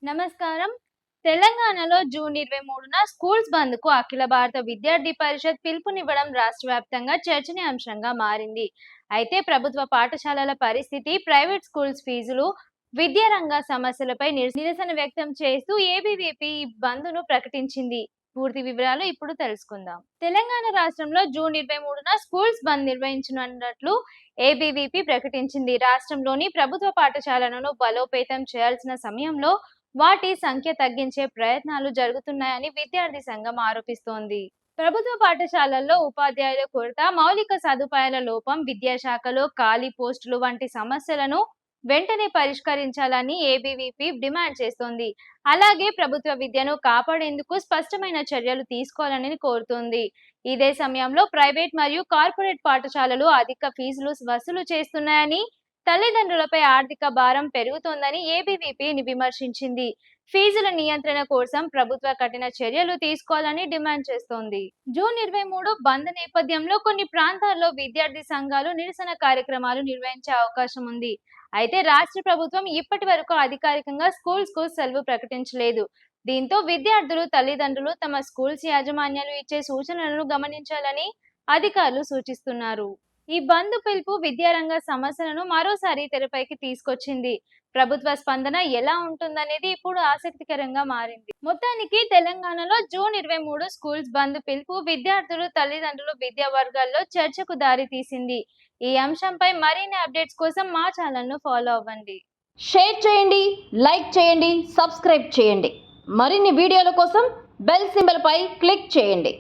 నమస్కారం. తెలంగాణలో June 23న schools బంద్‌కు అఖిల భారత విద్యార్థి పరిషత్ పిలుపునివ్వడం రాష్ట్ర వ్యాప్తంగా చర్చనీయాంశంగా మారింది. అయితే ప్రభుత్వ పాఠశాలల పరిస్థితి, ప్రైవేట్ స్కూల్స్ ఫీజులు, విద్యారంగ సమస్యలపై నిరసన వ్యక్తం చేస్తూ ఏబీవీపీ ఈ బంద్‌ను ప్రకటించింది. పూర్తి వివరాలు ఇప్పుడు తెలుసుకుందాం. తెలంగాణ రాష్ట్రంలో జూన్ 23న స్కూల్స్ బంద్ నిర్వహించనున్నట్లు ఏబీవీపీ ప్రకటించింది. రాష్ట్రంలోని ప్రభుత్వ పాఠశాలలను బలోపేతం చేయాల్సిన సమయంలో వాటి సంఖ్య తగ్గించే ప్రయత్నాలు జరుగుతున్నాయని విద్యార్థి సంఘం ఆరోపిస్తోంది. ప్రభుత్వ పాఠశాలల్లో ఉపాధ్యాయుల కొరత, మౌలిక సదుపాయాల లోపం, విద్యాశాఖలో ఖాళీ పోస్టులు వంటి సమస్యలను వెంటనే పరిష్కరించాలని ఏబీవీపీ డిమాండ్ చేస్తోంది. అలాగే ప్రభుత్వ విద్యను కాపాడేందుకు స్పష్టమైన చర్యలు తీసుకోవాలని కోరుతోంది. ఇదే సమయంలో ప్రైవేట్ మరియు కార్పొరేట్ పాఠశాలలు అధిక ఫీజులు వసూలు చేస్తున్నాయని, తల్లిదండ్రులపై ఆర్థిక భారం పెరుగుతోందని ఏబీవీపీ విమర్శించింది. ఫీజుల నియంత్రణ కోసం ప్రభుత్వ కఠిన చర్యలు తీసుకోవాలని డిమాండ్ చేస్తోంది. జూన్ 23 బంద్ నేపథ్యంలో కొన్ని ప్రాంతాల్లో విద్యార్థి సంఘాలు నిరసన కార్యక్రమాలు నిర్వహించే అవకాశం ఉంది. అయితే రాష్ట్ర ప్రభుత్వం ఇప్పటి వరకు అధికారికంగా స్కూల్స్ కు సెలవు ప్రకటించలేదు. దీంతో విద్యార్థులు, తల్లిదండ్రులు తమ స్కూల్స్ యాజమాన్యాలు ఇచ్చే సూచనలను గమనించాలని అధికారులు సూచిస్తున్నారు. ఈ బంద్ పిలుపు విద్యారంగ సమస్యలను మరోసారి తెరపైకి తీసుకొచ్చింది. ప్రభుత్వ స్పందన ఎలా ఉంటుందనేది ఇప్పుడు ఆసక్తికరంగా మారింది. మొత్తానికి తెలంగాణలో జూన్ 23 స్కూల్స్ బంద్ పిలుపు విద్యార్థులు, తల్లిదండ్రులు, విద్యా వర్గాల్లో చర్చకు దారి తీసింది. ఈ అంశంపై మరిన్ని అప్డేట్స్ కోసం మా ఛానల్ను ఫాలో అవ్వండి. షేర్ చేయండి, లైక్ చేయండి, సబ్స్క్రైబ్ చేయండి. మరిన్ని వీడియోల కోసం బెల్ సింబల్ పై క్లిక్ చేయండి.